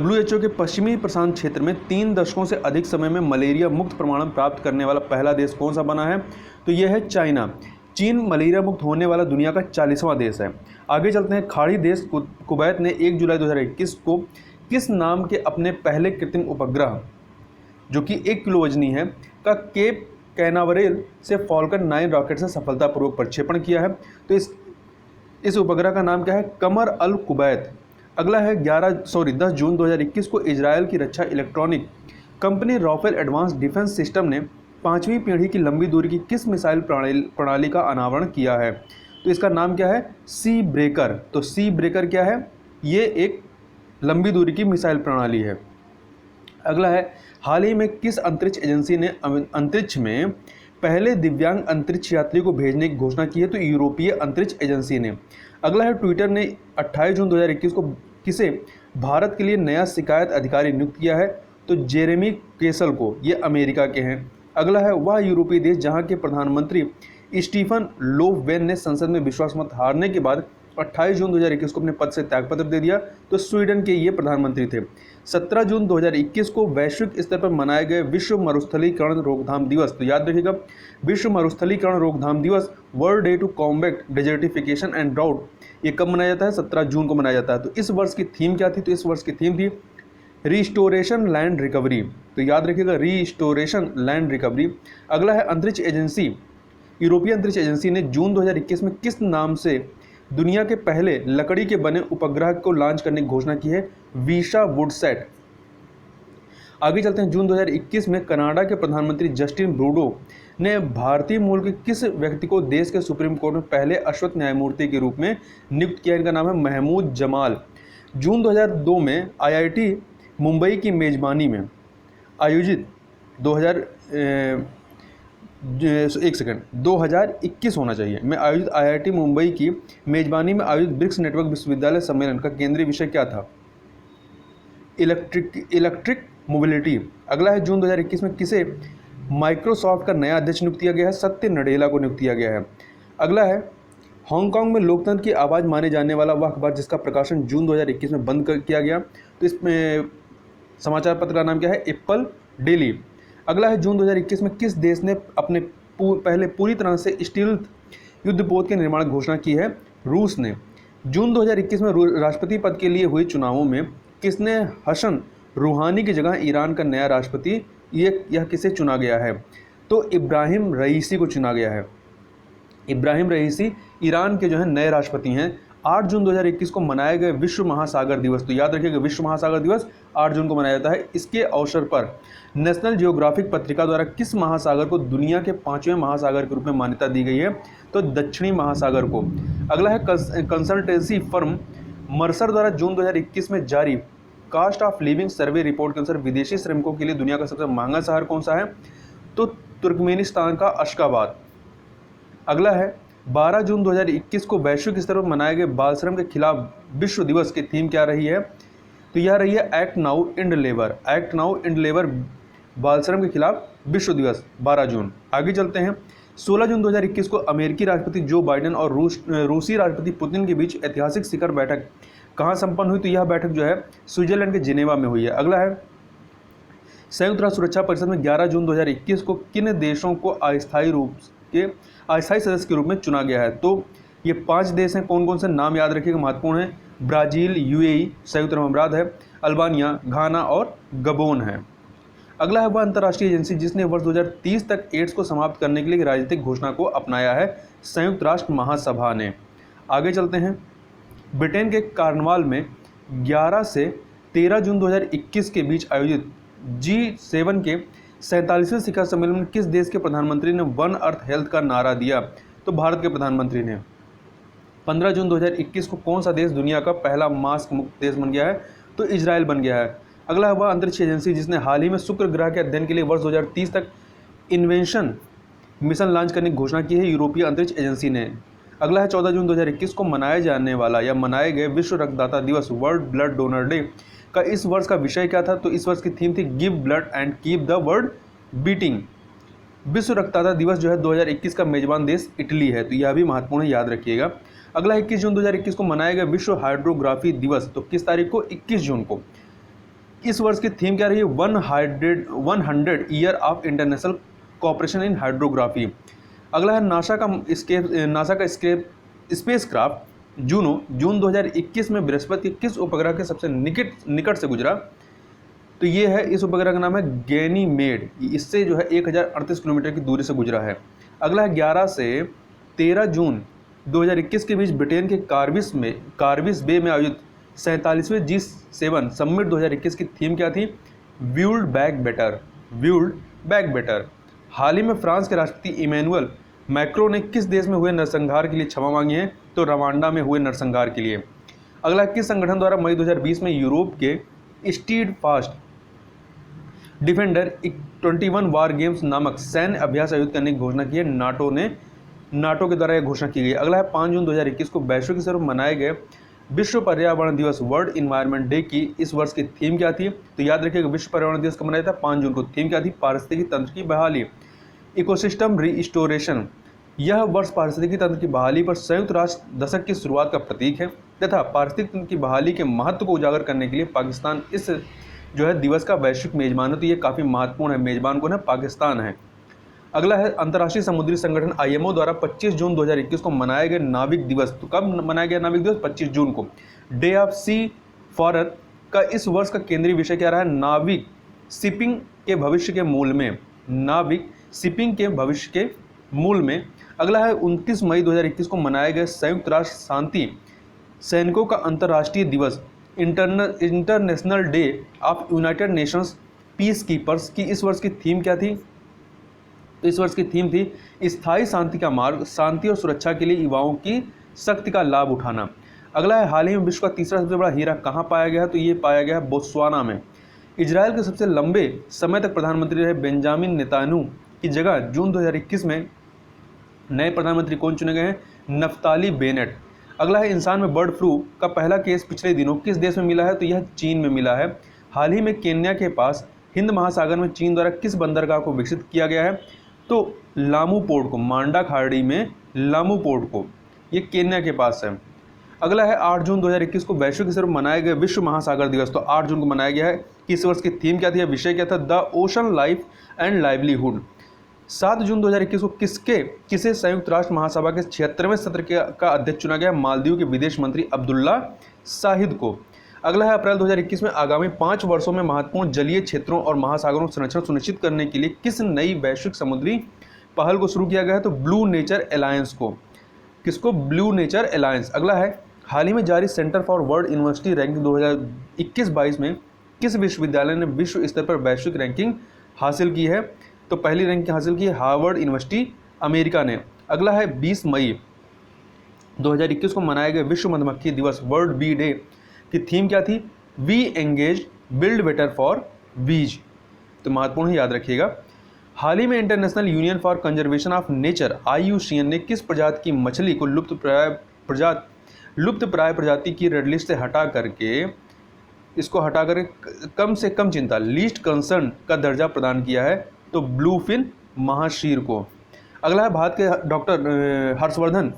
WHO के पश्चिमी प्रशांत क्षेत्र में 3 दशकों से अधिक समय में मलेरिया मुक्त प्रमाणन प्राप्त करने वाला पहला देश कौन सा बना है? तो यह है चाइना। चीन मलेरिया मुक्त होने वाला दुनिया का 40वां देश है। आगे चलते हैं। खाड़ी देश कुवैत ने 1 जुलाई 2021 को किस नाम के अपने पहले कृत्रिम उपग्रह, जो कि 1 किलो वजनी है, का केप कैनावरेल से फॉल्कन 9 रॉकेट से सफलतापूर्वक प्रक्षेपण किया है? तो इस उपग्रह का नाम क्या है? Qamar Al Kuwait. अगला है 10 जून 2021 को इजरायल की रक्षा electronic company Rafael advance defence system ने 5वीं पीढ़ी की लंबी दूरी की किस मिसाइल प्रणाली का अनावरण किया है? तो इसका नाम क्या है? सी ब्रेकर। तो सी ब्रेकर क्या है? ये एक लंबी दूरी की मिसाइल प्रणाली है। अगला है, हाल ही में किस अंतरिक्ष एजेंसी ने अंतरिक्ष में पहले दिव्यांग अंतरिक्ष यात्री को भेजने की घोषणा की है? तो यूरोपीय अंतरिक्ष एजेंसी ने। अगला है, ट्विटर ने 28 जून 2021 को किसे भारत के लिए नया शिकायत अधिकारी नियुक्त किया है? तो जेरेमी केसल को। ये अमेरिका के हैं। अगला है, वह यूरोपीय देश जहां के प्रधानमंत्री स्टीफन लोफवेन ने संसद में विश्वास मत हारने के बाद 28 जून 2021 को अपने पद से त्यागपत्र दे दिया? तो स्वीडन के ये प्रधानमंत्री थे। 17 जून 2021 को वैश्विक स्तर पर मनाए गए विश्व मरुस्थलीकरण रोकथाम दिवस। तो याद रखिएगा, विश्व मरुस्थलीकरण रोकथाम दिवस, world day to combat desertification and drought, ये कब मनाया जाता है? 17 जून को मनाया जाता है। तो इस वर्ष की थीम क्या थी? तो इस वर्ष की थीम थी रिस्टोरेशन लैंड रिकवरी। तो याद रखिएगा, रिस्टोरेशन लैंड रिकवरी। अगला है, अंतरिक्ष एजेंसी, यूरोपीय अंतरिक्ष एजेंसी ने जून 2021 में किस नाम से दुनिया के पहले लकड़ी के बने उपग्रह को लॉन्च करने की घोषणा की है? वीसा वुडसैट। आगे चलते हैं। जून 2021 में कनाडा के प्रधानमंत्री जस्टिन ब्रूडो ने भारतीय मूल के किस व्यक्ति को देश के सुप्रीम कोर्ट में पहले अश्वत्थ न्यायमूर्ति के रूप में नियुक्त किया? इनका नाम है महमूद जमाल। जून 2002 में IIT मुंबई की मेजबानी में आयोजित 2021 होना चाहिए में आयोजित IIT मुंबई की मेजबानी में आयोजित ब्रिक्स नेटवर्क विश्वविद्यालय सम्मेलन का केंद्रीय विषय क्या था? Electric mobility. अगला है, जून 2021 में किसे माइक्रोसॉफ्ट का नया अध्यक्ष नियुक्त किया गया है? सत्य नडेला को नियुक्त किया गया है। अगला है, हांगकांग में लोकतंत्र की आवाज़ माने जाने वाला वह अखबार जिसका प्रकाशन जून 2021 में बंद किया गया, तो इसमें समाचार पत्र का नाम क्या है? Apple daily. अगला है, जून 2021 में किस देश ने अपने पहले पूरी तरह से स्टील्थ युद्धपोत के निर्माण की घोषणा की है? रूस ने। जून 2021 में राष्ट्रपति पद के लिए हुए चुनावों में किसने हसन रूहानी की जगह ईरान का नया राष्ट्रपति यह किसे चुना गया है? तो इब्राहिम रईसी को चुना गया है। इब्राहिम रईसी ईरान के जो है नए राष्ट्रपति हैं। 8 जून 2021 को मनाए गए विश्व महासागर दिवस। तो याद रखिएगा, विश्व महासागर दिवस 8 जून को मनाया जाता है। इसके अवसर पर नेशनल जियोग्राफिक पत्रिका द्वारा किस महासागर को दुनिया के 5वें महासागर के रूप में मान्यता दी गई है? तो दक्षिणी महासागर को। अगला है, कंसल्टेंसी फर्म मर्सर द्वारा जून 2021 में जारी cost of living survey report के अनुसार विदेशी श्रमिकों के लिए दुनिया का सबसे महंगा शहर कौन सा है? तो तुर्कमेनिस्तान का अशकाबाद। अगला है, 12 जून 2021 को वैश्विक स्तर पर मनाए गए बाल श्रम के खिलाफ विश्व दिवस की थीम क्या रही है? तो यह रही है act now and labour. Act now and labour, बाल श्रम के खिलाफ विश्व दिवस 12 जून। आगे चलते हैं। 16 जून 2021 को अमेरिकी राष्ट्रपति जो बाइडेन और रूसी राष्ट्रपति पुतिन के बीच ऐतिहासिक शिखर बैठक कहाँ संपन्न हुई? तो यह बैठक जो है स्विट्जरलैंड के जिनेवा में हुई है। अगला है, संयुक्त राष्ट्र सुरक्षा परिषद में 11 जून 2021 को किन देशों को अस्थायी सदस्य के रूप में चुना गया है? तो ये 5 देश हैं। कौन कौन से नाम याद रखिएगा, महत्वपूर्ण है। ब्राज़ील, UAE, संयुक्त अरब अमीरात है, अल्बानिया, घाना और गबोन है। अगला है, वह अंतर्राष्ट्रीय एजेंसी जिसने वर्ष 2030 तक एड्स को समाप्त करने के लिए राजनीतिक घोषणा को अपनाया है? संयुक्त राष्ट्र महासभा ने। आगे चलते हैं। ब्रिटेन के कार्नवाल में 11 से 13 जून 2021 के बीच आयोजित G7 के 47वें शिखर सम्मेलन में किस देश के प्रधानमंत्री ने वन अर्थ हेल्थ का नारा दिया? तो भारत के प्रधानमंत्री ने। 15 जून 2021 को कौन सा देश दुनिया का पहला मास्क मुक्त देश बन गया है? तो इजराइल बन गया है। अगला है, वह अंतरिक्ष एजेंसी जिसने हाल ही में शुक्र ग्रह के अध्ययन के लिए वर्ष 2030 तक इन्वेंशन मिशन लॉन्च करने की घोषणा की है? यूरोपीय अंतरिक्ष एजेंसी ने। अगला है, 14 जून 2021 को मनाए जाने वाला या मनाए गए विश्व रक्तदाता दिवस, वर्ल्ड ब्लड डोनर डे का इस वर्ष का विषय क्या था? तो इस वर्ष की थीम थी give blood and keep the world beating. विश्व रक्तदाता दिवस जो है 2021 का मेजबान देश इटली है। तो यह भी महत्वपूर्ण है, याद रखिएगा। अगला 21 जून 2021 को मनाया गया विश्व हाइड्रोग्राफी दिवस। तो किस तारीख को? 21 जून को। इस वर्ष की थीम क्या रही है? 100 year of international cooperation in hydrography. अगला है नासा का स्पेस क्राफ्ट जूनो जून 2021 में बृहस्पति के किस उपग्रह के सबसे निकट से गुजरा? तो ये है, इस उपग्रह का नाम है गैनीमेड। इससे जो है 1038 किलोमीटर की दूरी से गुजरा है। अगला है 11 से 13 जून 2021 के बीच ब्रिटेन के कार्विस बे में आयोजित 47वें G7 समिट 2021 की थीम क्या थी? Build back better. हाल ही में फ्रांस के राष्ट्रपति इमैनुअल मैक्रो ने किस देश में हुए नरसंहार के लिए क्षमा मांगी है? तो रवांडा में हुए नरसंहार के लिए। अगला, किस संगठन द्वारा मई 2020 में यूरोप के स्टीड फास्ट डिफेंडर 21 वार गेम्स नामक सैन्य अभ्यास आयोजित करने की घोषणा की है? नाटो के द्वारा यह घोषणा की गई। अगला है 5 जून 2021 को वैश्विक स्तर पर मनाए गए विश्व पर्यावरण दिवस वर्ल्ड इन्वायरमेंट डे की इस वर्ष की थीम क्या थी? तो याद रखिएगा, विश्व पर्यावरण दिवस कब मनाया था? 5 जून को। थीम क्या थी? पारिस्थितिकी तंत्र की बहाली, इकोसिस्टम रिस्टोरेशन। यह वर्ष पारिस्थितिकी तंत्र की बहाली पर संयुक्त राष्ट्र दशक की शुरुआत का प्रतीक है तथा पारिस्थितिकी तंत्र की बहाली के महत्व को उजागर करने के लिए पाकिस्तान इस जो है दिवस का वैश्विक मेजबान है। तो ये काफ़ी महत्वपूर्ण है। मेजबान कौन है? पाकिस्तान है। अगला है अंतर्राष्ट्रीय समुद्री संगठन IMO द्वारा 25 जून 2021 को मनाया गया नाविक दिवस। तो कब मनाया गया नाविक दिवस? 25 जून को। डे ऑफ सी फॉरर का इस वर्ष का केंद्रीय विषय क्या रहा है? नाविक शिपिंग के भविष्य के मूल में। अगला है 29 मई 2021 को मनाया गया संयुक्त राष्ट्र शांति सैनिकों का अंतर्राष्ट्रीय दिवस international day of United Nations peace keepers की इस वर्ष की थीम क्या थी? तो इस वर्ष की थीम थी स्थायी शांति का मार्ग, शांति और सुरक्षा के लिए युवाओं की शक्ति का लाभ उठाना। अगला है हाल ही में विश्व का तीसरा सबसे बड़ा हीरा कहाँ पाया गया है? तो ये पाया गया है बोत्सवाना में। इजराइल के सबसे लंबे समय तक प्रधानमंत्री रहे बेंजामिन नेतान्याहू की जगह जून 2021 में नए प्रधानमंत्री कौन चुने गए हैं? Naftali Bennett. अगला है इंसान में बर्ड फ्लू का पहला केस पिछले दिनों किस देश में मिला है? तो यह चीन में मिला है। हाल ही में केन्या के पास हिंद महासागर में चीन द्वारा किस बंदरगाह को विकसित किया गया है? तो लामू पोर्ट को, मांडा खाड़ी में लामू पोर्ट को, ये केन्या के पास है। अगला है 8 जून 2021 को वैश्विक स्तर पर मनाया गया विश्व महासागर दिवस। तो 8 जून को मनाया गया है। इस वर्ष की थीम क्या थी? विषय क्या था? The ocean life and livelihood. 7 जून 2021 को किसे संयुक्त राष्ट्र महासभा के 76वें सत्र का अध्यक्ष चुना गया? मालदीव के विदेश मंत्री अब्दुल्ला शाहिद को। अगला है अप्रैल 2021 में आगामी 5 वर्षों में महत्वपूर्ण जलीय क्षेत्रों और महासागरों का संरक्षण सुनिश्चित करने के लिए किस नई वैश्विक समुद्री पहल को शुरू किया गया है? तो ब्लू नेचर अलायंस को। किसको? Blue nature alliance. अगला है हाल ही में जारी centre for world university ranking 2021-22 में किस विश्वविद्यालय ने विश्व स्तर पर वैश्विक रैंकिंग हासिल की है? तो पहली रैंकिंग हासिल की है हार्वर्ड यूनिवर्सिटी अमेरिका ने। अगला है 20 मई 2021 को मनाया गया विश्व मधुमक्खी दिवस वर्ल्ड बी डे की थीम क्या थी? We engage build better for bees. तो महत्वपूर्ण है, याद रखिएगा। हाल ही में international union for conservation of nature IUCN ने किस प्रजाति की मछली को लुप्त प्राय प्रजाति की रेड लिस्ट से हटा करके कम से कम चिंता लीस्ट कंसर्न का दर्जा प्रदान किया है? तो ब्लूफिन महाशीर को। अगला है भारत के डॉक्टर हर्षवर्धन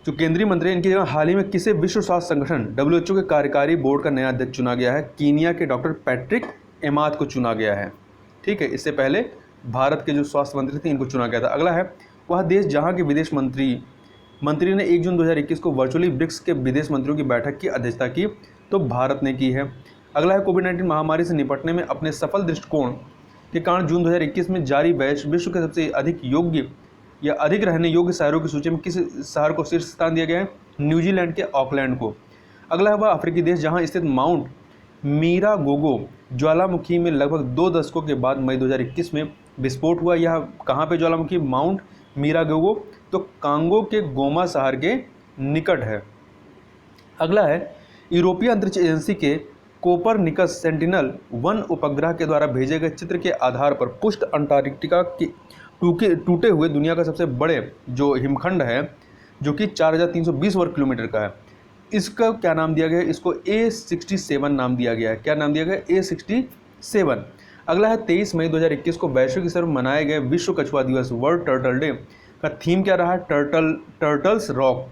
जो केंद्रीय मंत्री हैं, इनकी जगह हाल ही में किसे विश्व स्वास्थ्य संगठन WHO के कार्यकारी बोर्ड का नया अध्यक्ष चुना गया है? कीनिया के डॉक्टर पैट्रिक एमात को चुना गया है। ठीक है, इससे पहले भारत के जो स्वास्थ्य मंत्री थे इनको चुना गया था। अगला है वह देश जहां के विदेश मंत्री ने 1 जून 2021 को वर्चुअली ब्रिक्स के विदेश मंत्रियों की बैठक की अध्यक्षता की? तो भारत ने की है। अगला है कोविड-19 महामारी से निपटने में अपने सफल दृष्टिकोण के कारण जून 2021 में जारी विश्व के सबसे अधिक रहने योग्य शहरों की सूची में किस शहर को शीर्ष स्थान दिया गया है? न्यूजीलैंड के ऑकलैंड को। अगला है वह अफ्रीकी देश जहां स्थित माउंट मीरागोगो ज्वालामुखी में लगभग 2 दशकों के बाद मई 2021 में विस्फोट हुआ। यह कहाँ पे ज्वालामुखी? माउंट मीरागोगो, तो कांगो के गोमा शहर के निकट है। अगला है यूरोपीय अंतरिक्ष एजेंसी के कोपरनिकस सेंटिनल-1 उपग्रह के द्वारा भेजे गए चित्र के आधार पर पुष्ट अंटार्कटिका के टूटे हुए दुनिया का सबसे बड़े जो हिमखंड है जो कि 4320 वर्ग किलोमीटर का है, इसका क्या नाम दिया गया है? इसको A67 नाम दिया गया है। क्या नाम दिया गया है? A67। अगला है 23 मई 2021 को वैश्विक स्तर पर मनाए गए विश्व कछुआ दिवस वर्ल्ड टर्टल डे का थीम क्या रहा है? Turtles rock.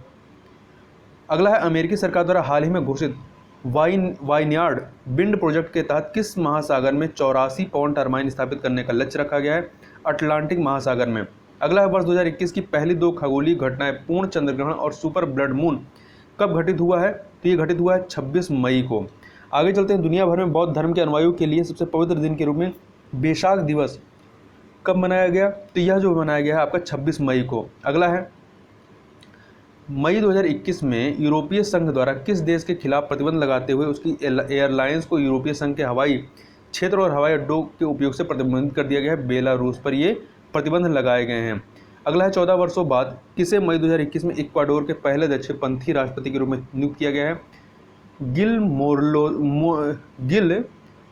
अगला है अमेरिकी सरकार द्वारा हाल ही में घोषित वाइनयार्ड विंड प्रोजेक्ट के तहत किस महासागर में 84 पवन टरबाइन स्थापित करने का लक्ष्य रखा गया है? अटलांटिक महासागर में। अगला है वर्ष 2021 की पहली 2 खगोलीय घटनाएं पूर्ण चंद्रग्रहण और सुपर ब्लड मून कब घटित हुआ है? तो ये घटित हुआ है 26 मई को। आगे चलते हैं। दुनिया भर में बौद्ध धर्म के अनुयायियों के लिए सबसे पवित्र दिन के रूप में बैसाख दिवस कब मनाया गया? तो यह जो मनाया गया है आपका 26 मई को। अगला है मई 2021 में यूरोपीय संघ द्वारा किस देश के खिलाफ प्रतिबंध लगाते हुए उसकी एयरलाइंस को यूरोपीय संघ के हवाई क्षेत्र और हवाई अड्डों के उपयोग से प्रतिबंधित कर दिया गया है? बेलारूस पर ये प्रतिबंध लगाए गए हैं। अगला है 14 वर्षों बाद किसे मई 2021 में इक्वाडोर के पहले दक्षिणपंथी राष्ट्रपति के रूप में नियुक्त किया गया है?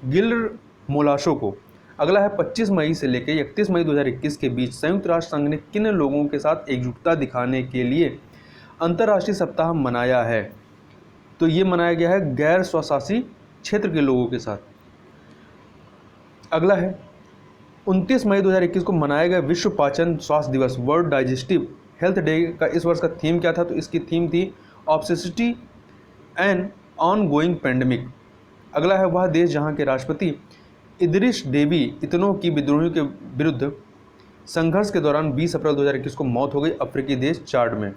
गिल मोलाशो को। अगला है 25 मई से लेकर 31 मई 2021 के बीच संयुक्त राष्ट्र संघ ने किन लोगों के साथ एकजुटता दिखाने के लिए अंतर्राष्ट्रीय सप्ताह मनाया है? तो ये मनाया गया है गैर स्वशासी क्षेत्र के लोगों के साथ। अगला है 29 मई 2021 को मनाया गया विश्व पाचन स्वास्थ्य दिवस वर्ल्ड डाइजेस्टिव हेल्थ डे का इस वर्ष का थीम क्या था? तो इसकी थीम थी ऑब्सेसिटी एंड ऑनगोइंग पेंडेमिक। अगला है वह देश जहां के राष्ट्रपति इदरिस डेबी इतनो की विद्रोहियों के विरुद्ध संघर्ष के दौरान 20 अप्रैल 2021 को मौत हो गई? अफ्रीकी देश चाड में।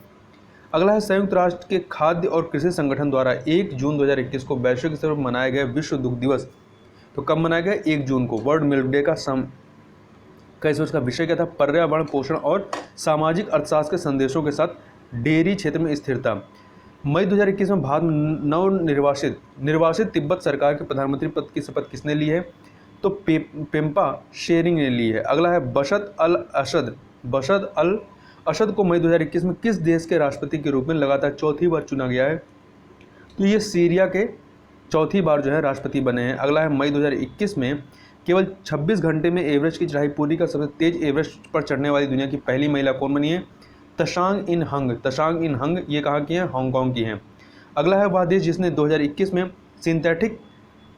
अगला है संयुक्त राष्ट्र के खाद्य और कृषि संगठन द्वारा 1 जून 2021 को वैश्विक स्तर पर मनाया गया विश्व दुग्ध दिवस तो कब मनाया गया? 1 जून को। वर्ल्ड मिल्क डे का इस वर्ष का विषय क्या था? पर्यावरण, पोषण और सामाजिक अर्थशास्त्र के संदेशों के साथ डेयरी क्षेत्र में स्थिरता। मई 2021 में भारत में निर्वासित तिब्बत सरकार के प्रधानमंत्री पद की शपथ किसने ली है? तो पेम्पा शेरिंग ने ली है। अगला है बशर अल असद को मई 2021 में किस देश के राष्ट्रपति के रूप में लगातार चौथी बार चुना गया है? तो ये सीरिया के चौथी बार जो है राष्ट्रपति बने हैं। अगला है मई 2021 में केवल 26 घंटे में एवरेस्ट की चढ़ाई पूरी कर सबसे तेज एवरेस्ट पर चढ़ने वाली दुनिया की पहली महिला कौन बनी है? तशांग इन हंग। ये कहाँ की हैं? हांगकांग की हैं। अगला है वह देश जिसने 2021 में सिंथेटिक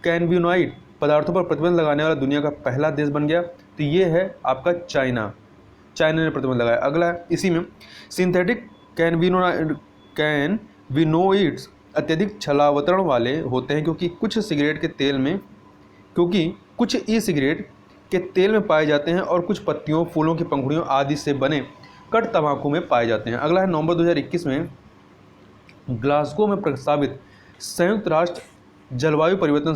कैनबिनॉइड पदार्थों पर प्रतिबंध लगाने वाला दुनिया का पहला देश बन गया? तो ये है आपका चाइना ने प्रतिबंध लगाया। अगला है इसी में सिंथेटिक कैनबिनोइड्स अत्यधिक छलावतरण वाले होते हैं क्योंकि कुछ ई सिगरेट के तेल में पाए जाते हैं और कुछ पत्तियों, फूलों की पंखुड़ियों आदि से बने कट तंबाकू में पाए जाते हैं। अगला है नवंबर 2021 में ग्लासगो में प्रस्तावित संयुक्त राष्ट्र जलवायु परिवर्तन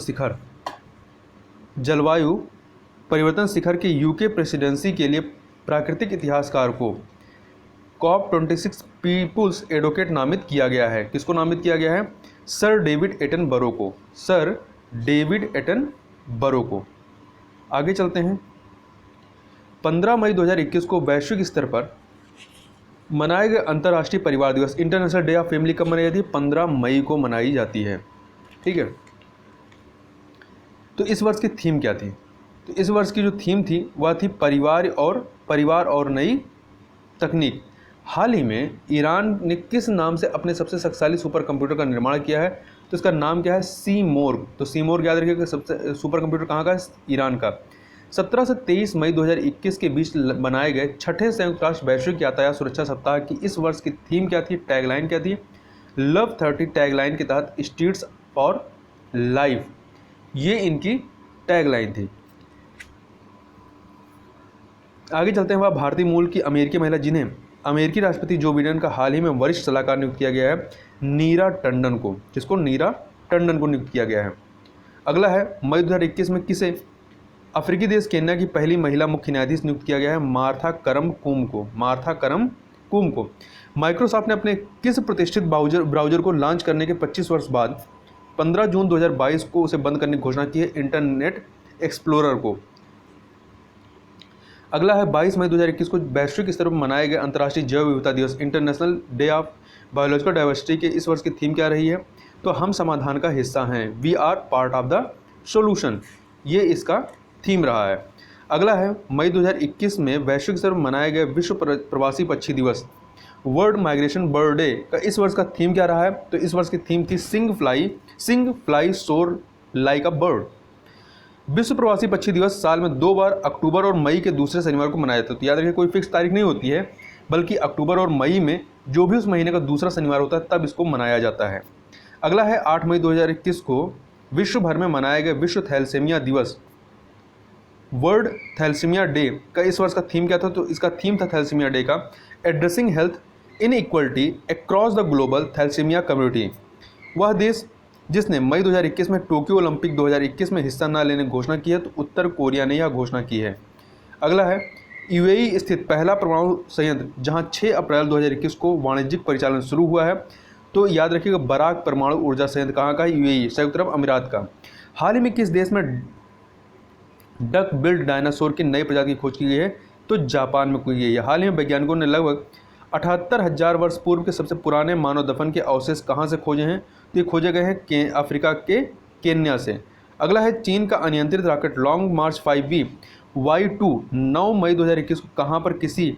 शिखर के यूके प्रेसिडेंसी के लिए प्राकृतिक इतिहासकार को COP26 पीपुल्स एडवोकेट नामित किया गया है। किसको नामित किया गया है? सर डेविड एटनबरो को। आगे चलते हैं। 15 मई 2021 को वैश्विक स्तर पर मनाए गए अंतर्राष्ट्रीय परिवार दिवस इंटरनेशनल डे ऑफ फैमिली कब मनाई जाती है? 15 मई को मनाई जाती है। ठीक है। तो इस वर्ष की थीम क्या थी? तो इस वर्ष की जो थीम थी वह थी परिवार और नई तकनीक। हाल ही में ईरान ने किस नाम से अपने सबसे शक्तिशाली सुपर कंप्यूटर का निर्माण किया है? तो इसका नाम क्या है? सीमोर्ग। तो सीमोर्ग याद रखिएगा, सबसे सुपर कंप्यूटर कहाँ का है? ईरान का। 17 से 23 मई 2021 के बीच बनाए गए छठे संयुक्त राष्ट्र वैश्विक यातायात सुरक्षा सप्ताह की इस वर्ष की थीम क्या थी? टैगलाइन क्या थी? लव 30 टैगलाइन के तहत स्ट्रीट्स फॉर लाइफ, ये इनकी टैगलाइन थी। आगे चलते हैं। वह भारतीय मूल की अमेरिकी महिला जिन्हें अमेरिकी राष्ट्रपति जो बिडेन का हाल ही में वरिष्ठ सलाहकार नियुक्त किया गया है, नीरा टंडन को। किसको? नीरा टंडन को नियुक्त किया गया है। अगला है मई 2021 में किसे अफ्रीकी देश केन्या की पहली महिला मुख्य न्यायाधीश नियुक्त किया गया है? मार्था करम कुम को। माइक्रोसॉफ्ट ने अपने किस प्रतिष्ठित ब्राउजर को लॉन्च करने के 25 वर्ष बाद 15 जून 2022 को उसे बंद करने की घोषणा की है? इंटरनेट एक्सप्लोरर को। अगला है 22 मई 2021 को वैश्विक स्तर पर मनाए गए अंतर्राष्ट्रीय जैव विविधता दिवस international day of biological diversity के इस वर्ष की थीम क्या रही है? तो हम समाधान का हिस्सा हैं, we are part of the solution, ये इसका थीम रहा है। अगला है मई 2021 में वैश्विक स्तर पर मनाए गए विश्व प्रवासी पक्षी दिवस वर्ल्ड माइग्रेशन बर्ड डे का इस वर्ष का थीम क्या रहा है? तो इस वर्ष की थीम थी सिंग फ्लाई सोर लाइक अ बर्ड। विश्व प्रवासी पक्षी दिवस साल में 2 बार अक्टूबर और मई के दूसरे शनिवार को मनाया जाता है। तो याद रखिए कोई फिक्स तारीख नहीं होती है, बल्कि अक्टूबर और मई में जो भी उस महीने का दूसरा शनिवार होता है तब इसको मनाया जाता है। अगला है 8 मई 2021 को विश्व भर में मनाया गया विश्व थैलेसीमिया दिवस, वर्ल्ड थैलेसीमिया डे का इस वर्ष का थीम क्या था? तो इसका थीम था थैलेसीमिया डे का addressing health inequality across the global thalassemia community. वह देश जिसने मई 2021 में टोक्यो ओलंपिक 2021 में हिस्सा न लेने की घोषणा की है, तो उत्तर कोरिया ने यह घोषणा की है। अगला है यूएई स्थित पहला परमाणु संयंत्र जहां 6 अप्रैल 2021 को वाणिज्यिक परिचालन शुरू हुआ है। तो याद रखिएगा बराक परमाणु ऊर्जा संयंत्र कहाँ का है? यूएई, संयुक्त अरब अमीरात का। हाल ही में किस देश में डक बिल्ड डायनासोर की नई प्रजाति की खोज की गई है? तो जापान में की गई है। हाल ही में वैज्ञानिकों ने लगभग 78,000 वर्ष पूर्व के सबसे पुराने मानव दफन के अवशेष कहाँ से खोजे हैं? तो ये खोजे गए हैं अफ्रीका के केन्या से। अगला है चीन का अनियंत्रित रॉकेट लॉन्ग मार्च 5B Y2 9 मई 2021 को कहाँ पर किसी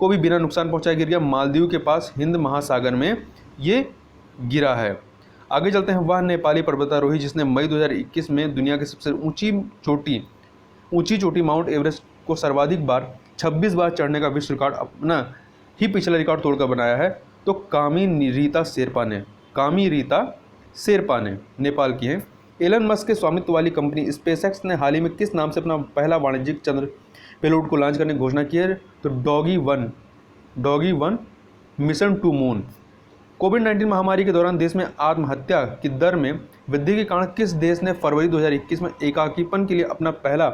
को भी बिना नुकसान पहुंचाए गिर गया? मालदीव के पास हिंद महासागर में ये गिरा है। आगे चलते हैं। वह नेपाली पर्वतारोही जिसने मई 2021 में दुनिया की सबसे ऊंची चोटी माउंट एवरेस्ट को सर्वाधिक बार 26 बार चढ़ने का विश्व रिकॉर्ड अपना ही पिछला रिकॉर्ड तोड़कर बनाया है, तो कामी रीता शेरपा ने नेपाल की है। एलन मस्क के स्वामित्व वाली कंपनी स्पेसएक्स ने हाल ही में किस नाम से अपना पहला वाणिज्यिक चंद्र पेलोड को लॉन्च करने की घोषणा की है? तो doggy one mission to moon. कोविड-19 महामारी के दौरान देश में आत्महत्या की दर में वृद्धि के कारण किस देश ने फरवरी 2021 में एकाकीपन के लिए अपना पहला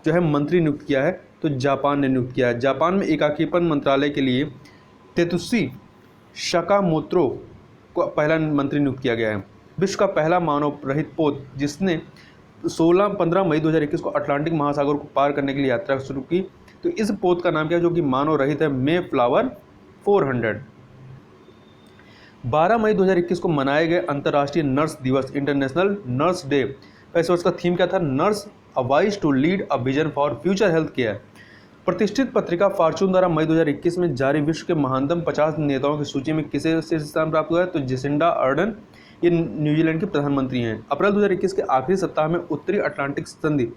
जो है मंत्री नियुक्त किया है? तो जापान ने नियुक्त किया है। जापान में एकाकीपन मंत्रालय के लिए तेतुसी शाकामोत्रो को पहला मंत्री नियुक्त किया गया है। विश्व का पहला मानव रहित पोत जिसने 15 मई 2021 को अटलांटिक महासागर को पार करने के लिए यात्रा शुरू की, तो इस पोत का नाम क्या है जो कि मानव रहित है? मे फ्लावर 400। 12 मई 2021 को मनाए गए अंतर्राष्ट्रीय नर्स दिवस इंटरनेशनल नर्स डे का इस वर्ष का थीम क्या था? Nurse a voice to lead a vision for future health care. प्रतिष्ठित पत्रिका फॉर्चून द्वारा मई 2021 में जारी विश्व के महानतम 50 नेताओं की सूची में किसे शीर्ष स्थान प्राप्त हुआ है? तो जेसिंडा अर्डन, ये न्यूजीलैंड के प्रधानमंत्री हैं। अप्रैल 2021 के आखिरी सप्ताह में उत्तरी अटलांटिक संधि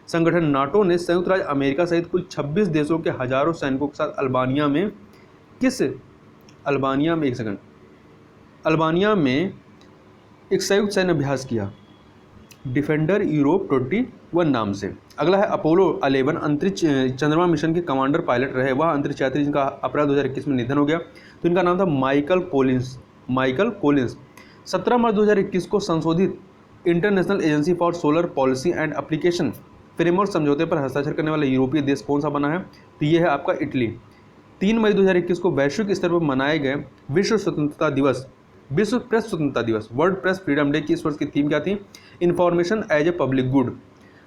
संगठन नाटो ने संयुक्त राज्य अमेरिका सहित कुल 26 देशों के हजारों सैनिकों के साथ अल्बानिया में एक संयुक्त सैन्य अभ्यास किया, डिफेंडर यूरोप 21 नाम से। अगला है अपोलो 11 अंतरिक्ष चंद्रमा मिशन के कमांडर पायलट रहे वह अंतरिक्ष यात्री जिनका अप्रैल 2021 में निधन हो गया, तो इनका नाम था माइकल कोलिंस। 17 मार्च 2021 को संशोधित international agency for solar policy and application framework समझौते पर हस्ताक्षर करने वाला यूरोपीय देश कौन सा बना है? तो ये है आपका इटली। 3 मई 2021 को वैश्विक स्तर पर मनाए गए विश्व प्रेस स्वतंत्रता दिवस वर्ल्ड प्रेस फ्रीडम डे की इस वर्ष की थीम क्या थी? Information as a public good.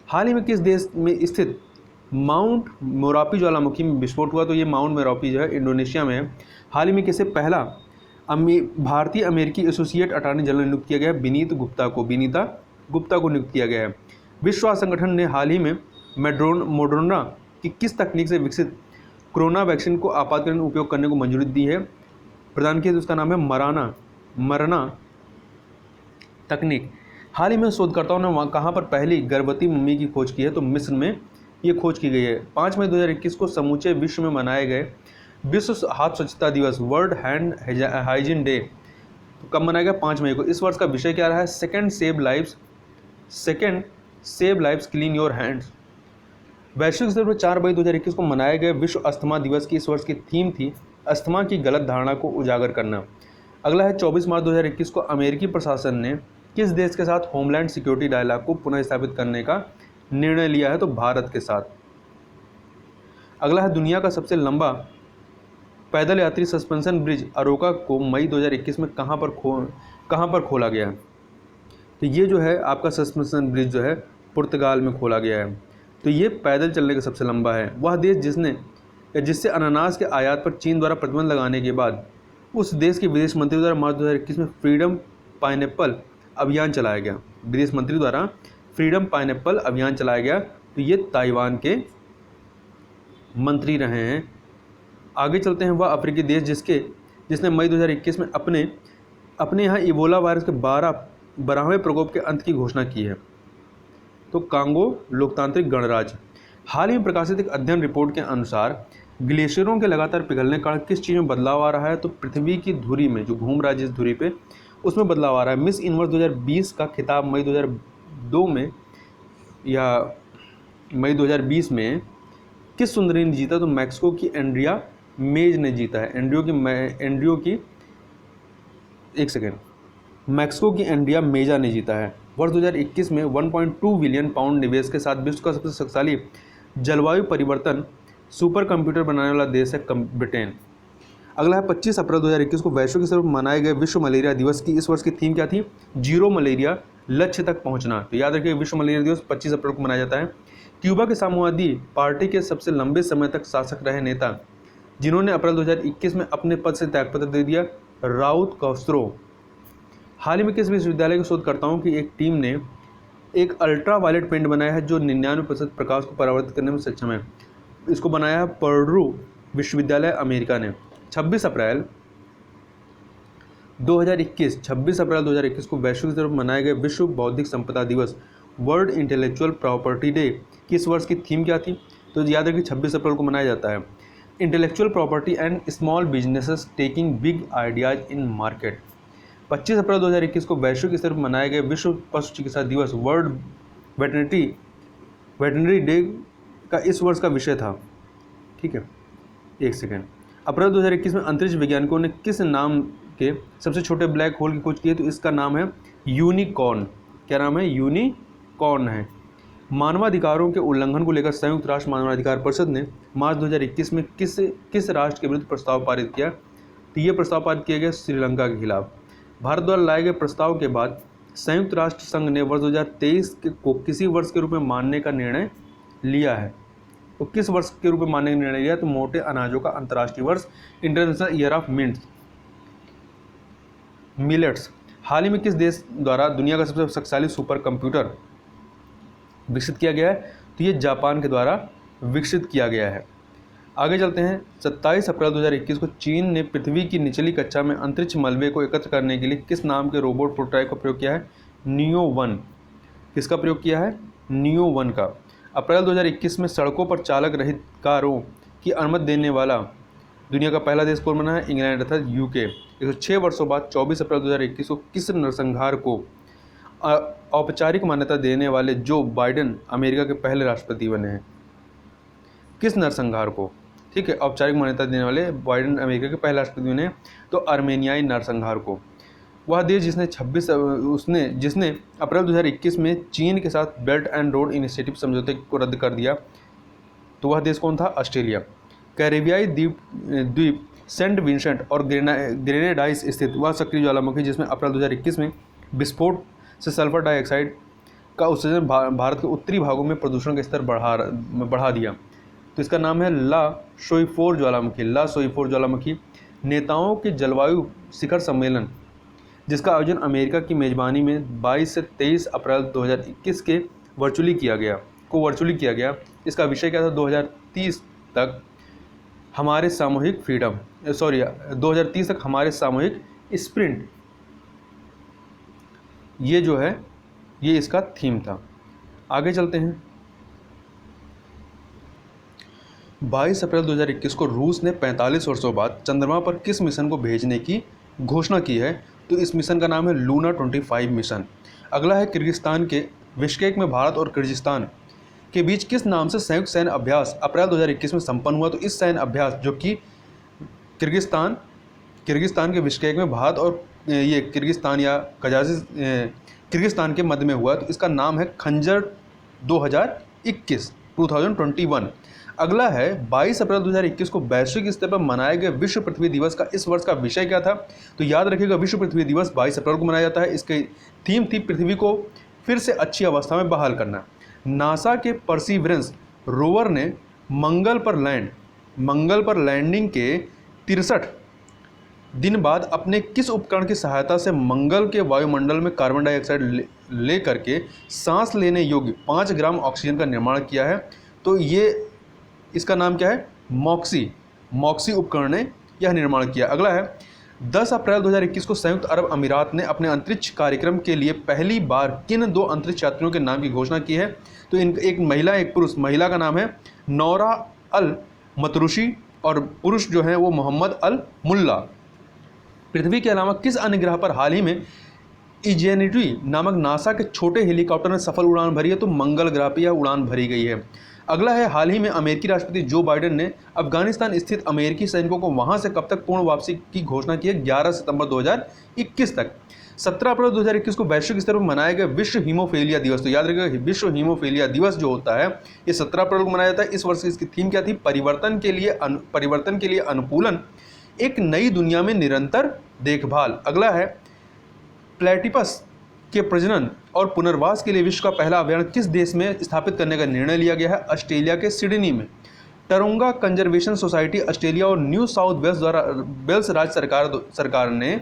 हाल ही में किस देश में स्थित माउंट मोरापी ज्वालामुखी में विस्फोट हुआ? तो ये माउंट मोरापी जो है इंडोनेशिया में है। हाल ही में किसे पहला भारतीय अमेरिकी एसोसिएट अटॉर्नी जनरल नियुक्त किया गया? विनीता गुप्ता को नियुक्त किया गया है। विश्व स्वास्थ्य संगठन ने हाल ही में मोडर्ना की किस तकनीक से विकसित कोरोना वैक्सीन को आपातकालीन उपयोग करने को मंजूरी दी है? प्रदान किया, तो उसका नाम है मरना तकनीक। हाल ही में शोधकर्ताओं ने वहाँ कहाँ पर पहली गर्भवती मम्मी की खोज की है? तो मिस्र में ये खोज की गई है। 5 मई 2021 को समूचे विश्व में मनाए गए विश्व हाथ स्वच्छता दिवस वर्ल्ड हैंड हाइजीन डे तो कब मनाया गया? 5 मई को। इस वर्ष का विषय क्या रहा है? Second save lives clean your hands. वैश्विक स्तर पर 4 मई 2021 को मनाए गए विश्व अस्थमा दिवस की इस वर्ष की थीम थी अस्थमा की गलत धारणा को उजागर करना। अगला है 24 मार्च 2021 को अमेरिकी प्रशासन ने किस देश के साथ होमलैंड सिक्योरिटी डायलॉग को पुनः स्थापित करने का निर्णय लिया है? तो भारत के साथ। अगला है दुनिया का सबसे लंबा पैदल यात्री सस्पेंशन ब्रिज अरोका को मई 2021 में कहाँ पर खोला गया है? तो ये जो है आपका सस्पेंशन ब्रिज जो है पुर्तगाल में खोला गया है। तो ये पैदल चलने का सबसे लंबा है। वह देश जिससे अनानास के आयात पर चीन द्वारा प्रतिबंध लगाने के बाद उस देश के विदेश मंत्री द्वारा मार्च 2021 में फ्रीडम पाइनएप्पल अभियान चलाया गया। विदेश मंत्री द्वारा फ्रीडम पाइनएप्पल अभियान चलाया गया, तो ये ताइवान के मंत्री रहे हैं। आगे चलते हैं। वह अफ्रीकी देश जिसने मई 2021 में अपने यहाँ इबोला वायरस के 12वें प्रकोप के अंत की घोषणा की है। तो कांगो लोकतांत्रिक गणराज्य। हाल ही में प्रकाशित एक अध्ययन रिपोर्ट के अनुसार ग्लेशियरों के लगातार पिघलने के कारण किस चीज़ में बदलाव आ रहा है? तो पृथ्वी की धुरी में जो घूम रहा है जिस धुरी पे उसमें बदलाव आ रहा है। मिस यूनिवर्स 2020 का खिताब मई 2002 में या मई 2020 में किस सुंदरी ने जीता? तो मैक्सिको की एंड्रिया मेज ने जीता है। मैक्सिको की एंड्रिया मेजा ने जीता है। वर्ष 2021 में 1.2 बिलियन पाउंड निवेश के साथ विश्व का सबसे शक्तिशाली जलवायु परिवर्तन सुपर कंप्यूटर बनाने वाला देश है ब्रिटेन। अगला है 25 अप्रैल 2021 को वैश्विक स्तर पर मनाए गए विश्व मलेरिया दिवस की इस वर्ष की थीम क्या थी? जीरो मलेरिया, लक्ष्य तक पहुंचना। तो याद रखिए विश्व मलेरिया दिवस 25 अप्रैल को मनाया जाता है। क्यूबा के साम्यवादी पार्टी के सबसे लंबे समय तक शासक रहे नेता जिन्होंने अप्रैल 2021 में अपने पद से त्यागपत्र दे दिया, राउल कास्त्रो। हाल ही में किस विश्वविद्यालय के शोधकर्ताओं की एक टीम ने एक अल्ट्रा वायलेट पेंट बनाया है जो 99% प्रकाश को परावर्तित करने में सक्षम है? इसको बनाया है पर्डू विश्वविद्यालय अमेरिका ने। 26 अप्रैल 2021 को वैश्विक स्तर पर मनाए गए विश्व बौद्धिक संपदा दिवस वर्ल्ड इंटेलेक्चुअल प्रॉपर्टी डे किस वर्ष की थीम क्या थी? तो याद रखिए 26 अप्रैल को मनाया जाता है। Intellectual property and small businesses taking big ideas in market. 25 अप्रैल 2021 को वैश्विक स्तर पर मनाए गए विश्व पशु चिकित्सा दिवस वर्ल्ड वेटरनरी डे का इस वर्ष का विषय था। ठीक है, एक सेकेंड। अप्रैल 2021 में अंतरिक्ष वैज्ञानिकों ने किस नाम के सबसे छोटे ब्लैक होल की खोज की है? तो इसका नाम है यूनिकॉर्न। क्या नाम है? यूनिकॉर्न है। मानवाधिकारों के उल्लंघन को लेकर संयुक्त राष्ट्र मानवाधिकार परिषद ने मार्च 2021 में किस राष्ट्र के विरुद्ध प्रस्ताव पारित किया? तो ये प्रस्ताव पारित किया गया श्रीलंका के खिलाफ। भारत द्वारा लाए गए प्रस्ताव के बाद संयुक्त राष्ट्र संघ ने वर्ष 2023 को किसी वर्ष के रूप में मानने का निर्णय लिया है। तो किस वर्ष के रूप में मानने का निर्णय लिया? तो मोटे अनाजों का अंतर्राष्ट्रीय वर्ष, इंटरनेशनल ईयर ऑफ मिलेट्स। हाल ही में किस देश द्वारा दुनिया का सबसे शक्तिशाली सुपर कंप्यूटर विकसित किया गया है? तो ये जापान के द्वारा विकसित किया गया है। आगे चलते हैं। 27 अप्रैल 2021 को चीन ने पृथ्वी की निचली कक्षा में अंतरिक्ष मलबे को एकत्र करने के लिए किस नाम के रोबोट प्रोटोटाइप का प्रयोग किया है? नियो 1। किसका प्रयोग किया है? नियो 1 का। अप्रैल 2021 में सड़कों पर चालक रहित कारों की अनुमति देने वाला दुनिया का पहला देश कौन बना है? इंग्लैंड अर्थात यूके। 106 वर्षों बाद 24 अप्रैल 2021 को किस नरसंहार को औपचारिक मान्यता देने वाले जो बाइडेन अमेरिका के पहले राष्ट्रपति बने हैं? किस नरसंहार को? ठीक है, औपचारिक मान्यता देने वाले बाइडेन अमेरिका के पहले राष्ट्रपति बने, तो आर्मेनियाई नरसंहार को। वह देश जिसने अप्रैल 2021 में चीन के साथ बेल्ट एंड रोड इनिशिएटिव समझौते को रद्द कर दिया, तो वह देश कौन था? ऑस्ट्रेलिया। कैरेबियाई द्वीप सेंट विंसेंट और ग्रेनेडाइस स्थित वह सक्रिय ज्वालामुखी जिसमें अप्रैल 2021 में विस्फोट से सल्फर डाइऑक्साइड का उत्सर्जन भारत के उत्तरी भागों में प्रदूषण का स्तर बढ़ा दिया, तो इसका नाम है ला शोइफोर ज्वालामुखी। नेताओं के जलवायु शिखर सम्मेलन जिसका आयोजन अमेरिका की मेजबानी में 22 से 23 अप्रैल 2021 के वर्चुअली किया गया। इसका विषय क्या था? 2030 तक हमारे सामूहिक 2030 तक हमारे सामूहिक स्प्रिंट। ये जो है ये इसका थीम था। आगे चलते हैं। 22 अप्रैल 2021 को रूस ने 45 वर्षों बाद चंद्रमा पर किस मिशन को भेजने की घोषणा की है? तो इस मिशन का नाम है लूना 25 मिशन। अगला है किर्गिस्तान के बिश्केक में भारत और किर्गिस्तान के बीच किस नाम से संयुक्त सैन्य अभ्यास अप्रैल 2021 में संपन्न हुआ? तो इस सैन्य अभ्यास जो कि किर्गिस्तान के बिश्केक में भारत और ये किर्गिस्तान या किर्गिस्तान के मध्य में हुआ, तो इसका नाम है खंजर 2021। अगला है 22 अप्रैल 2021 को वैश्विक स्तर पर मनाए गए विश्व पृथ्वी दिवस का इस वर्ष का विषय क्या था? तो याद रखिएगा विश्व पृथ्वी दिवस 22 अप्रैल को मनाया जाता है। इसकी थीम थी पृथ्वी को फिर से अच्छी अवस्था में बहाल करना। नासा के परसिवरेंस रोवर ने मंगल पर लैंडिंग के 63 दिन बाद अपने किस उपकरण की सहायता से मंगल के वायुमंडल में कार्बन डाइऑक्साइड ले करके सांस लेने योग्य 5 ग्राम ऑक्सीजन का निर्माण किया है? तो ये इसका नाम क्या है? मॉक्सी उपकरण ने यह निर्माण किया। अगला है 10 अप्रैल 2021 को संयुक्त अरब अमीरात ने अपने अंतरिक्ष कार्यक्रम के लिए पहली बार किन 2 अंतरिक्ष यात्रियों के नाम की घोषणा की है? तो एक महिला एक पुरुष। महिला का नाम है नौरा अल मतरूशी और पुरुष जो है वो मोहम्मद अल मुल्ला। पृथ्वी के अलावा किस अन्य ग्रह पर हाल ही में इजेनिटी नामक नासा के छोटे हेलीकॉप्टर ने सफल उड़ान भरी है? तो मंगल ग्रह पर यह उड़ान भरी गई है। अगला है, हाल ही में अमेरिकी राष्ट्रपति जो बाइडेन ने अफगानिस्तान स्थित अमेरिकी सैनिकों को वहां से कब तक पूर्ण वापसी की घोषणा की है? 11 सितंबर 2021 तक। 17 अप्रैल 2021 को वैश्विक स्तर पर मनाया गया विश्व हीमोफीलिया दिवस। तो याद रखिएगा, विश्व हीमोफीलिया दिवस जो होता है ये 17 अप्रैल को मनाया जाता है। इस वर्ष इसकी थीम क्या थी? परिवर्तन के लिए अनुकूलन, एक नई दुनिया में निरंतर देखभाल। अगला है, प्लेटिपस के प्रजनन और पुनर्वास के लिए विश्व का पहला अभ्यारण्य किस देश में स्थापित करने का निर्णय लिया गया है? ऑस्ट्रेलिया के सिडनी में। टरोंगा कंजर्वेशन सोसाइटी ऑस्ट्रेलिया और न्यू साउथ वेल्स राज्य सरकार ने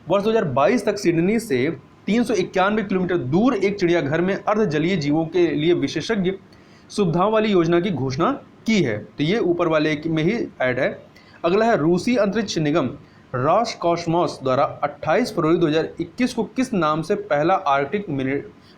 वर्ष 2022 तक सिडनी से 391 किलोमीटर दूर एक चिड़ियाघर में अर्धजलीय जीवों के लिए विशेषज्ञ सुविधाओं वाली योजना की घोषणा की है। तो ये ऊपर वाले में ही ऐड है। अगला है, रूसी अंतरिक्ष निगम रॉसकॉस्मोस द्वारा 28 फरवरी 2021 को किस नाम से पहला आर्कटिक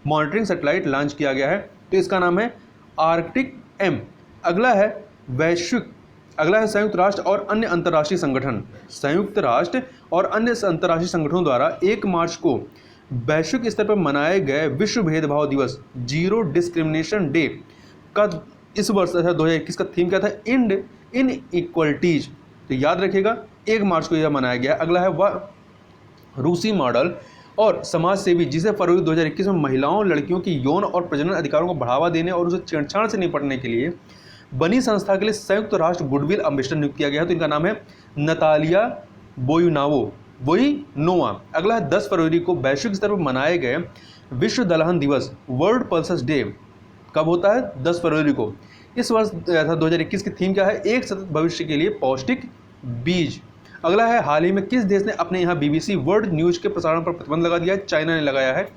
मॉनिटरिंग सैटेलाइट लॉन्च किया गया है? तो इसका नाम है आर्कटिक एम। अगला है, संयुक्त राष्ट्र और अन्य अंतर्राष्ट्रीय संगठन। संयुक्त राष्ट्र और अन्य अंतर्राष्ट्रीय संगठनों द्वारा 1 मार्च को वैश्विक स्तर पर मनाए गए विश्व भेदभाव दिवस जीरो डिस्क्रिमिनेशन डे का इस वर्ष 2021 का थीम क्या था? And inequalities. तो याद रखिएगा 1 मार्च को यह मनाया गया। अगला है, वह रूसी मॉडल और समाज सेवी जिसे फरवरी 2021 में महिलाओं और लड़कियों की यौन और प्रजनन अधिकारों को बढ़ावा देने और उसे छेड़छाड़ से निपटने के लिए बनी संस्था के लिए संयुक्त राष्ट्र गुडविल एम्बेसडर नियुक्त किया गया है। तो इनका नाम है नतालिया बोइनोवा। अगला है, 10 फरवरी को वैश्विक स्तर पर मनाए गए विश्व दलहन दिवस वर्ल्ड पल्सेस डे कब होता है? 10 फरवरी को। इस वर्ष 2021 की थीम क्या है? एक सतत भविष्य के लिए पौष्टिक बीज। अगला है, हाल ही में किस देश ने अपने यहाँ BBC वर्ल्ड न्यूज़ के प्रसारण पर प्रतिबंध लगा दिया है? चाइना ने लगाया है।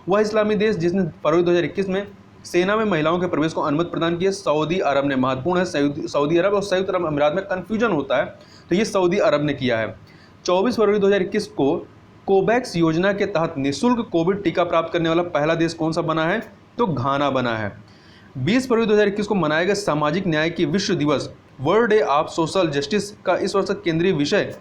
वह इस्लामी देश जिसने फरवरी 2021 में सेना में महिलाओं के प्रवेश को अनुमति प्रदान की है, सऊदी अरब ने। महत्वपूर्ण है, सऊदी अरब और संयुक्त अरब अमीरात में कन्फ्यूजन होता है, तो ये सऊदी अरब ने किया है। 24 फरवरी 2021 को कोवैक्स योजना के तहत निःशुल्क कोविड टीका प्राप्त करने वाला पहला देश कौन सा बना है? तो घाना बना है। 20 फरवरी 2021 को मनाया गया सामाजिक न्याय की विश्व दिवस world day of social justice का इस वर्ष का केंद्रीय विषय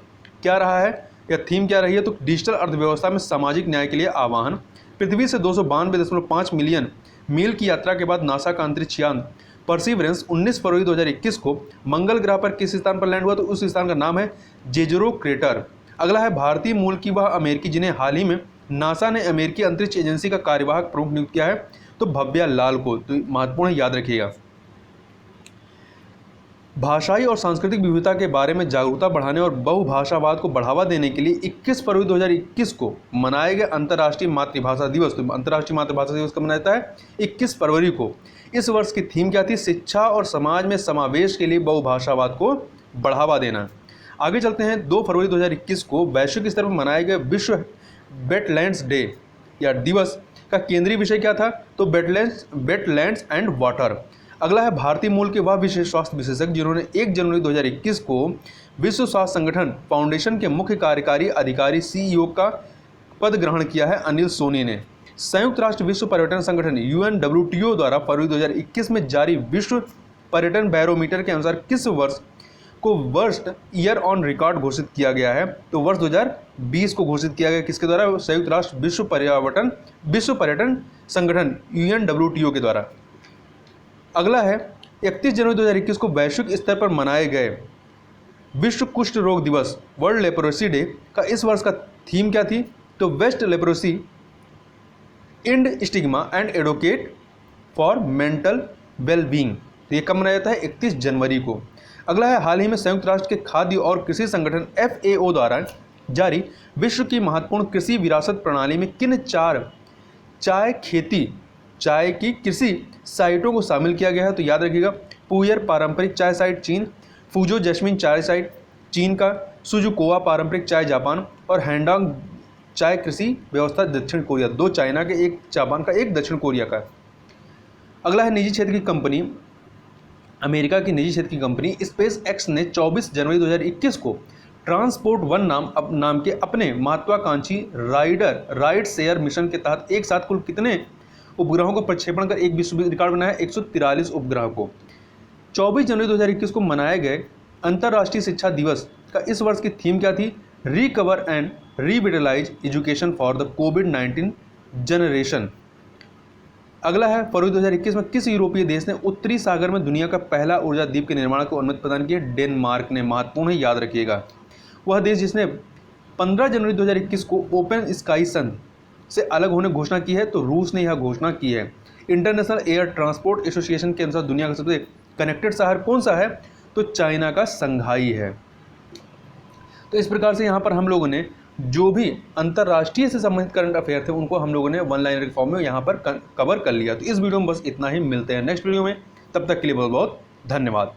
क्या रहा है या थीम क्या रही है? तो डिजिटल अर्थव्यवस्था में सामाजिक न्याय के लिए आह्वान। पृथ्वी से 292.5 मिलियन मील की यात्रा के बाद नासा का अंतरिक्ष यान परसिवरेंस 19 फरवरी 2021 को मंगल ग्रह पर किस स्थान पर लैंड हुआ? तो उस स्थान का नाम है जेजुरो क्रेटर। अगला है, भारतीय मूल की वह अमेरिकी जिन्हें हाल ही में नासा ने अमेरिकी अंतरिक्ष एजेंसी का कार्यवाहक प्रमुख नियुक्त किया है? तो भव्या लाल को। तो महत्वपूर्ण है, याद रखिएगा। भाषाई और सांस्कृतिक विविधता के बारे में जागरूकता बढ़ाने और बहुभाषावाद को बढ़ावा देने के लिए 21 फरवरी 2021 को मनाए गए अंतर्राष्ट्रीय मातृभाषा दिवस। तो अंतर्राष्ट्रीय मातृभाषा दिवस कब मनाया जाता है? 21 फरवरी को। इस वर्ष की थीम क्या थी? शिक्षा और समाज में समावेश के लिए बहुभाषावाद को बढ़ावा देना। आगे चलते हैं। 2 फरवरी 2021 को वैश्विक स्तर पर मनाए गए विश्व वेटलैंड्स डे या दिवस का केंद्रीय विषय क्या था? तो वेटलैंड्स एंड वाटर। अगला है, भारतीय मूल के वह विशेष स्वास्थ्य विशेषज्ञ जिन्होंने 1 जनवरी 2021 को विश्व स्वास्थ्य संगठन फाउंडेशन के मुख्य कार्यकारी अधिकारी CEO का पद ग्रहण किया है? अनिल सोनी ने। संयुक्त राष्ट्र विश्व पर्यटन संगठन UNWTO द्वारा फरवरी 2021 में जारी विश्व पर्यटन बैरोमीटर के अनुसार किस वर्ष को वर्स्ट ईयर ऑन रिकॉर्ड घोषित किया गया है? तो वर्ष 2020 को घोषित किया गया। किसके द्वारा? संयुक्त राष्ट्र विश्व पर्यटन संगठन UNWTO के द्वारा। अगला है, 31 जनवरी 2021 को वैश्विक स्तर पर मनाए गए विश्व कुष्ठ रोग दिवस वर्ल्ड लेप्रोसी डे का इस वर्ष का थीम क्या थी? तो west leprosy and stigma and advocate for mental wellbeing. तो ये कब मनाया जाता है? 31 जनवरी को। अगला है, हाल ही में संयुक्त राष्ट्र के खाद्य और कृषि संगठन FAO द्वारा जारी विश्व की महत्वपूर्ण कृषि विरासत प्रणाली में किन 4 चाय की कृषि साइटों को शामिल किया गया है? तो याद रखिएगा, पुयर पारंपरिक चाय साइट चीन, फूजो जैस्मिन चाय साइट चीन का, सुजुकोवा पारंपरिक चाय जापान और हैंडोंग चाय कृषि व्यवस्था दक्षिण कोरिया। 2 चाइना के, 1 जापान का, 1 दक्षिण कोरिया का। अगला है, निजी क्षेत्र की कंपनी अमेरिका की निजी क्षेत्र की कंपनी SpaceX ने 24 जनवरी 2021 को ट्रांसपोर्ट वन नाम के अपने महत्वाकांक्षी राइड शेयर मिशन के तहत एक साथ कुल कितने उपग्रहों को प्रक्षेपण कर एक विश्व रिकॉर्ड बनाया? 143 उपग्रह को। 24 जनवरी 2021 को मनाए गए अंतर्राष्ट्रीय शिक्षा दिवस का इस वर्ष की थीम क्या थी? Recover and revitalise education for the कोविड-19 जनरेशन। अगला है, फरवरी 2021 में किस यूरोपीय देश ने उत्तरी सागर में दुनिया का पहला ऊर्जा द्वीप के निर्माण को अनुमति प्रदान की? डेनमार्क ने। महत्वपूर्ण है, याद रखिएगा। वह देश जिसने 15 जनवरी 2021 को ओपन स्काई सन से अलग होने की घोषणा की है, तो रूस ने यह घोषणा की है। इंटरनेशनल एयर ट्रांसपोर्ट एसोसिएशन के अनुसार दुनिया का सबसे कनेक्टेड शहर कौन सा है? तो चाइना का संघाई है। तो इस प्रकार से यहाँ पर हम लोगों ने जो भी अंतर्राष्ट्रीय से संबंधित करंट अफेयर थे उनको हम लोगों ने वन लाइनर के फॉर्म में यहाँ पर कवर कर लिया। तो इस वीडियो में बस इतना ही, मिलते हैं नेक्स्ट वीडियो में, तब तक के लिए बहुत बहुत धन्यवाद।